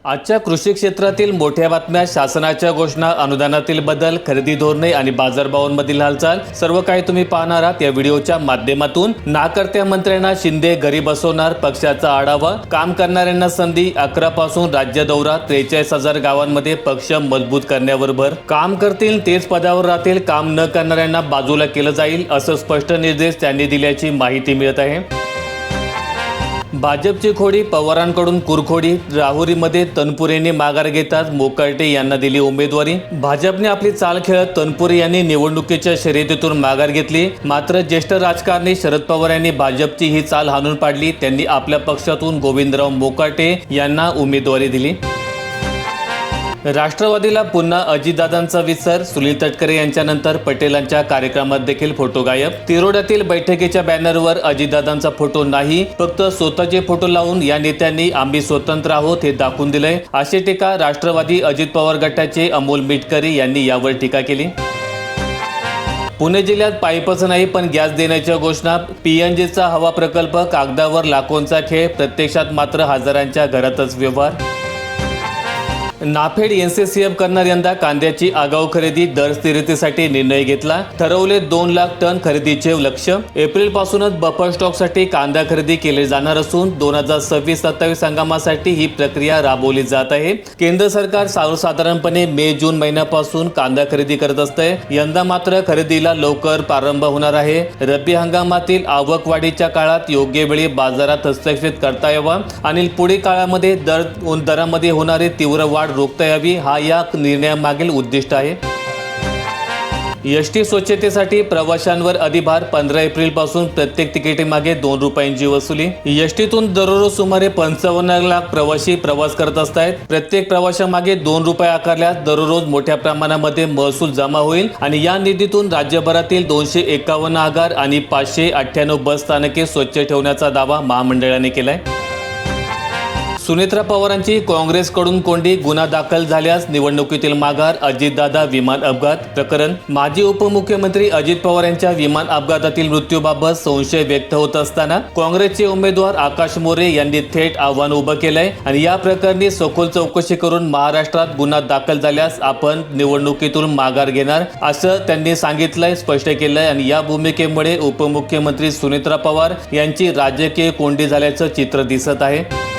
आजच्या कृषी क्षेत्रातील मोठ्या बातम्या, शासनाच्या घोषणा, अनुदानातील बदल, खरेदी धोरणे आणि बाजारभावांमधील हालचाल सर्व काही तुम्ही पाहणार आहात या व्हिडिओच्या माध्यमातून। नाकर्त्या मंत्र्यांना शिंदे घरी बसवणार, पक्षाचा आढावा, काम करणाऱ्यांना संधी, 11 पासून राज्य दौरा, 43,000 गावांमध्ये पक्ष मजबूत करण्यावर भर, काम करतील तेच पदावर राहतील, काम न करणाऱ्यांना बाजूला केलं जाईल असं स्पष्ट निर्देश त्यांनी दिल्याची माहिती मिळत आहे। भाजपची खोडी, पवारांकडून कुरखोडी, राहुरीमध्ये तनपुरेने माघार घेताच मोकाटे यांना दिली उमेदवारी। भाजपने आपली चाल खेळत तनपुरे यांनी निवडणुकीच्या शर्यतीतून माघार घेतली। मात्र ज्येष्ठ राजकारणी शरद पवार यांनी भाजपची ही चाल हाणून पाडली। त्यांनी आपल्या पक्षातून गोविंदराव मोकाटे यांना उमेदवारी दिली। राष्ट्रवादीला पुन्हा अजितदादांचा विसर, सुनील तटकरे यांच्यानंतर पटेलांच्या कार्यक्रमात देखील फोटो गायब। तिरोड्यातील बैठकीच्या बॅनरवर अजितदादांचा फोटो नाही, फक्त स्वतःचे फोटो लावून या नेत्यांनी आम्ही स्वतंत्र आहोत हे दाखवून दिलंय, अशी टीका राष्ट्रवादी अजित पवार गटाचे अमोल मिटकरी यांनी यावर टीका केली। पुणे जिल्ह्यात पाईपच नाही पण गॅस देण्याच्या घोषणा, पीएनजीचा हवा प्रकल्प कागदावर लाखोंचा खेळ, प्रत्यक्षात मात्र हजारांच्या घरातच व्यवहार। नाफेड एनसीसीएफ करणार यंदा कांद्याची आगाऊ खरेदी, दर स्थिरतेसाठी निर्णय घेतला, ठरवले 2 लाख टन खरेदीचे लक्ष्य। एप्रिल पासूनच बफर स्टॉकसाठी कांदा खरेदी केले जाणार असून 2026-27 हंगामासाठी ही प्रक्रिया राबवली जात आहे। केंद्र सरकार सर्वसाधारणपणे मे-जून महिन्यापासून कांदा खरेदी करत असते, यंदा मात्र खरेदीला लवकर प्रारंभ होणार आहे। रब्बी हंगामातील आवकवाढीच्या काळात योग्य वेळी बाजारात हस्तक्षेप करता यावा आणि पुढील काळामध्ये दरामध्ये होणारी तीव्र वाढ रोखता यावी, हा या निर्णयामागील उद्दिष्ट आहे। एसटी स्वच्छतेसाठी प्रवाशांवर अधिभार, 15 एप्रिल पासून प्रत्येक तिकिटीमागे 2 रुपयांची वसुली। एसटीतून दररोज सुमारे 55 लाख प्रवासी प्रवास करत असतात। प्रत्येक प्रवाशामागे 2 रुपये आकारल्यास दररोज मोठ्या प्रमाणामध्ये महसूल जमा होईल आणि या निधीतून राज्यभरातील 251 आगार आणि 598 बस स्थानके स्वच्छ ठेवण्याचा दावा महामंडळाने केलाय। सुनेत्रा पवारांची काँग्रेसकडून कोंडी, गुन्हा दाखल झाल्यास निवडणुकीतील माघार, अजितदादा विमान अपघात प्रकरण। माजी उपमुख्यमंत्री अजित पवार यांच्या विमान अपघातातील मृत्यूबाबत संशय व्यक्त होत असताना काँग्रेसचे उमेदवार आकाश मोरे यांनी थेट आव्हान उभं केलंय आणि या प्रकरणी सखोल चौकशी करून महाराष्ट्रात गुन्हा दाखल झाल्यास आपण निवडणुकीतून माघार घेणार असं त्यांनी सांगितलंय, स्पष्ट केलंय आणि या भूमिकेमुळे उपमुख्यमंत्री सुनेत्रा पवार यांची राजकीय कोंडी झाल्याचं चित्र दिसत आहे।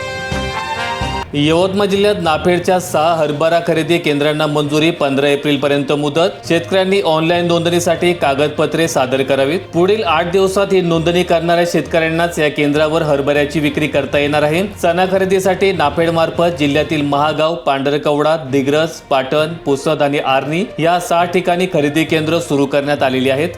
यवतमाळ जिल्ह्यात नाफेडच्या 6 हरभरा खरेदी केंद्रांना मंजुरी, 15 एप्रिल पर्यंत मुदत। शेतकऱ्यांनी ऑनलाईन नोंदणीसाठी कागदपत्रे सादर करावीत। पुढील 8 दिवसात ही नोंदणी करणाऱ्या शेतकऱ्यांनाच या केंद्रावर हरभऱ्याची विक्री करता येणार आहे। चणा खरेदीसाठी नाफेड मार्फत जिल्ह्यातील महागाव, पांढरकवडा, दिग्रस, पाटण, पुसद आणि आर्णी या 6 ठिकाणी खरेदी केंद्र सुरू करण्यात आलेली आहेत।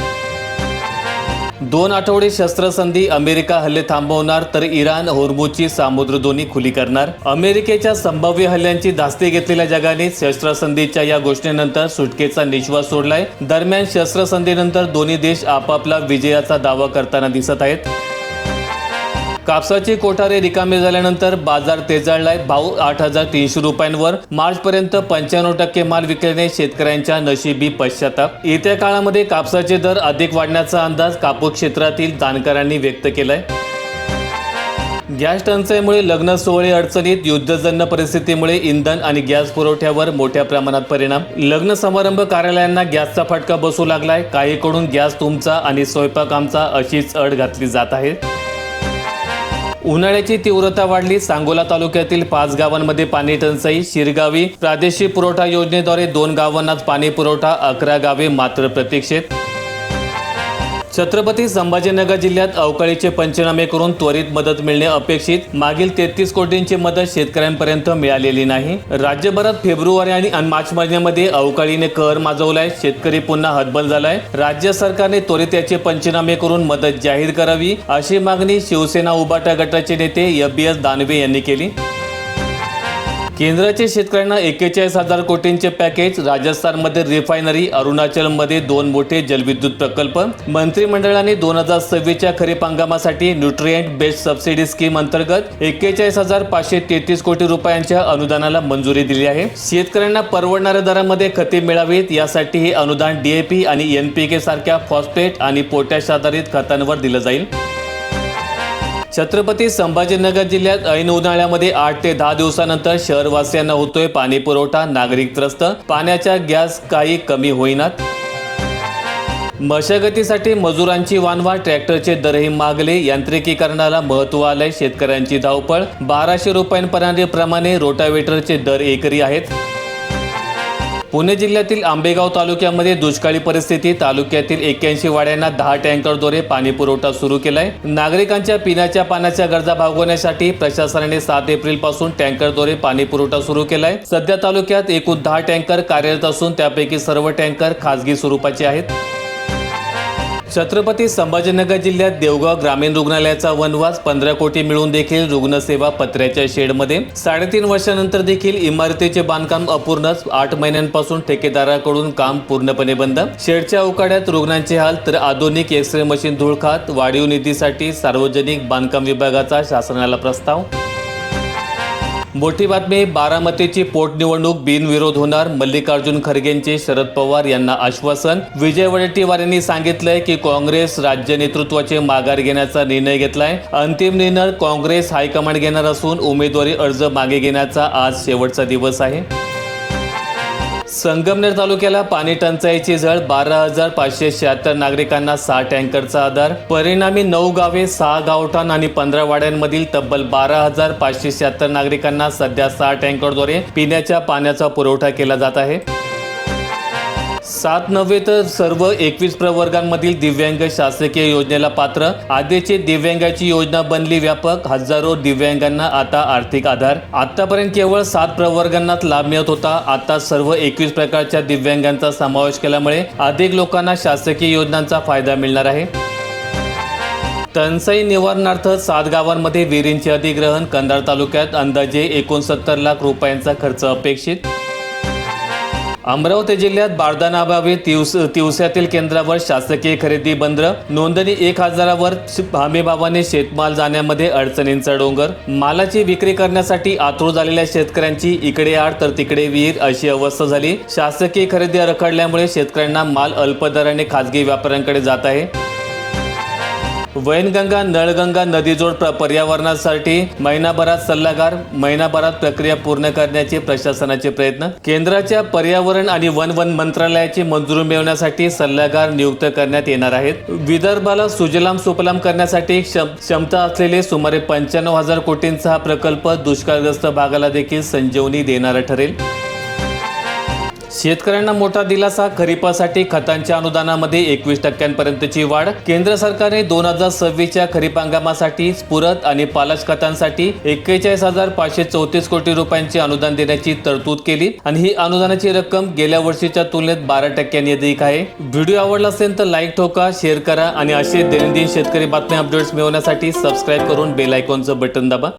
2 आठवडे शस्त्रसंधी, अमेरिका हल्ले थांबवणार तर इराण होर्मुझची सामुद्रधुनी खुली करणार। अमेरिकेच्या संभाव्य हल्ल्यांची धास्ती घेतलेल्या जगाने शस्त्रसंधीच्या या घोषणेनंतर सुटकेचा निश्वास सोडलाय। दरम्यान शस्त्रसंधीनंतर दोन्ही देश आपापला विजयाचा दावा करताना दिसत आहेत। कापसाचे कोठारे रिकामे झाल्यानंतर बाजार तेजाळलाय, भाव 8,300 रुपयांवर। मार्च पर्यंत 95% माल विकल्याने शेतकऱ्यांच्या नशिबी पश्चाताप। येत्या काळामध्ये कापसाचे दर अधिक वाढण्याचा अंदाज कापूस क्षेत्रातील जाणकारांनी व्यक्त केलाय। गॅस टंचाईमुळे लग्न सोहळे अडचणीत, युद्धजन्य परिस्थितीमुळे इंधन आणि गॅस पुरवठ्यावर मोठ्या प्रमाणात परिणाम। लग्न समारंभ कार्यालयांना गॅसचा फटका बसू लागलाय, काहीकडून गॅस तुमचा आणि स्वयंपाक आमचा अशीच अट घातली जात आहे। उन्हाळ्याची तीव्रता वाढली, सांगोला तालुक्यातील 5 गावांमध्ये पाणी टंचाई, शिरगावी प्रादेशिक पुरवठा योजनेद्वारे 2 गावांनाच पाणी पुरवठा, 11 गावे मात्र प्रतीक्षेत। छत्रपती संभाजीनगर जिल्ह्यात अवकाळीचे पंचनामे करून त्वरित मदत मिळणे अपेक्षित, मागील 33 कोटींची मदत शेतकऱ्यांपर्यंत मिळालेली नाही। राज्यभरात फेब्रुवारी आणि मार्च महिन्यामध्ये अवकाळीने कहर माजवलाय, शेतकरी पुन्हा हतबल झालाय। राज्य सरकारने त्वरित याचे पंचनामे करून मदत जाहीर करावी अशी मागणी शिवसेना उभाटा गटाचे नेते FBS दानवे यांनी केली। केंद्राचे शेतकऱ्यांना 41,000 कोटींचे पॅकेज, राजस्थानमध्ये रिफायनरी, अरुणाचलमध्ये 2 मोठे जलविद्युत प्रकल्प। मंत्रिमंडळाने 2026च्या खरीप हंगामासाठी न्यूट्रिएंट बेस्ड सबसिडी स्कीम अंतर्गत 41,533 कोटी रुपयांच्या अनुदानाला मंजुरी दिली आहे। शेतकऱ्यांना परवडणाऱ्या दरामध्ये खते मिळावीत यासाठी हे अनुदान DAP आणि NPK सारख्या फॉस्फेट आणि पोटॅश आधारित खतांवर दिलं जाईल। छत्रपती संभाजीनगर जिल्ह्यात ऐन उन्हाळ्यामध्ये 8 ते 10 दिवसानंतर शहरवासियांना होतोय पाणी पुरवठा. नागरिक त्रस्त, पाण्याच्या गॅस काही कमी होईनात. मशागतीसाठी मजुरांची वानवा, ट्रॅक्टरचे दरही मागले. यांत्रिकीकरणाला महत्त्व आलंय. शेतकऱ्यांची धावपळ. 1200 रुपयांप्रमाणे रोटावेटरचे दर एकरी आहेत. पुणे जिल्ह्यातील आंबेगाव तालुक्यामध्ये दुष्काळी परिस्थिती. तालुक्यातील 81 वाड्यांना 10 टँकरद्वारे पाणी पुरवठा सुरू केलाय. नागरिकांच्या पिण्याच्या पाण्याच्या गरजा भागवण्यासाठी प्रशासनाने 7 एप्रिल पासून टँकरद्वारे पाणी पुरवठा सुरू केलाय. सध्या तालुक्यात एकूण 10 टँकर कार्यरत असून त्यापैकी सर्व टँकर खासगी स्वरूपाचे आहेत. छत्रपती संभाजीनगर जिल्ह्यात देवगाव ग्रामीण रुग्णालयाचा वनवास. 15 कोटी मिळून देखील रुग्णसेवा पत्र्याच्या शेडमध्ये. 3.5 वर्षानंतर देखील इमारतीचे बांधकाम अपूर्णच. 8 महिन्यांपासून ठेकेदाराकडून काम पूर्णपणे बंद. शेडच्या उकाड्यात रुग्णांचे हाल तर आधुनिक एक्स-रे मशीन धूळ खात. वाढीव निधीसाठी सार्वजनिक बांधकाम विभागाचा शासनाला प्रस्ताव. मोठी बातमी. बारामतीची पोटनिवडणूक बिनविरोध होणार. मल्लिकार्जुन खरगेंचे शरद पवार यांना आश्वासन. विजय वडेट्टीवार यांनी सांगितलंय की काँग्रेस राज्य नेतृत्वाचे माघार घेण्याचा निर्णय घेतलाय. अंतिम निर्णय काँग्रेस हायकमांड घेणार असून उमेदवारी अर्ज मागे घेण्याचा आज शेवटचा दिवस आहे. संगमनेर तालुक्याला पाणी टंचाईची झळ. 12,576 नागरिकांना 6 टँकरचा आधार. परिणामी 9 गावे, 6 गावठाण आणि 15 वाड्यांमधील तब्बल 12,576 नागरिकांना सध्या 6 टँकरद्वारे पिण्याच्या पाण्याचा पुरवठा केला जात आहे. 7 नव्हे तर सर्व 21 प्रवर्गांमधील दिव्यांग शासकीय योजनेला पात्र. आधीची दिव्यांगाची योजना बनली व्यापक. हजारो दिव्यांगांना आता आर्थिक आधार. आतापर्यंत केवळ 7 प्रवर्गांनाच लाभ मिळत होता. आता सर्व 21 प्रकारच्या दिव्यांगांचा समावेश केल्यामुळे अधिक लोकांना शासकीय योजनांचा फायदा मिळणार आहे. टंचाई निवारणार्थ 7 गावांमध्ये विहिरींचे अधिग्रहण. कंधार तालुक्यात अंदाजे 69 लाख रुपयांचा खर्च अपेक्षित. अमरावती जिल्ह्यात बारदानाअभावी तिवस्यातील केंद्रावर शासकीय खरेदी बंद. नोंदणी 1000वर. हमीभावाने शेतमाल जाण्यामध्ये अडचणींचा डोंगर. मालाची विक्री करण्यासाठी आतुर झालेल्या शेतकऱ्यांची इकडे आड तर तिकडे विहीर अशी अवस्था झाली. शासकीय खरेदी रखडल्यामुळे शेतकऱ्यांना माल अल्प दराने खासगी व्यापाऱ्यांकडे जात आहे. वैनगंगा नळगंगा नदीजोड पर्यावरणासाठी महिनाभरात सल्लागार. महिनाभरात प्रक्रिया पूर्ण करण्याचे प्रशासनाचे प्रयत्न. केंद्राच्या पर्यावरण आणि वन मंत्रालयाची मंजुरी मिळवण्यासाठी सल्लागार नियुक्त करण्यात येणार आहेत. विदर्भाला सुजलाम सुफलाम करण्यासाठी क्षमता असलेले सुमारे 95,000 कोटींचा हा प्रकल्प दुष्काळग्रस्त भागाला देखील संजीवनी देणारा ठरेल. शेतकऱ्यांना मोठा दिलासा. खरीपासाठी खतांच्या अनुदानामध्ये 21% वाढ. केंद्र सरकारने 2026च्या खरीप हंगामासाठी स्फुरद आणि पालाश खतांसाठी 41,534 कोटी रुपयांचे अनुदान देण्याची तरतूद केली आणि ही अनुदानाची रक्कम गेल्या वर्षीच्या तुलनेत 12% अधिक आहे. व्हिडिओ आवडला असेल तर लाईक ठोका, शेअर करा आणि असे दैनंदिन शेतकरी बातम्या अपडेट्स मिळवण्यासाठी सबस्क्राईब करून बेल आयकॉनचं बटन दाबा.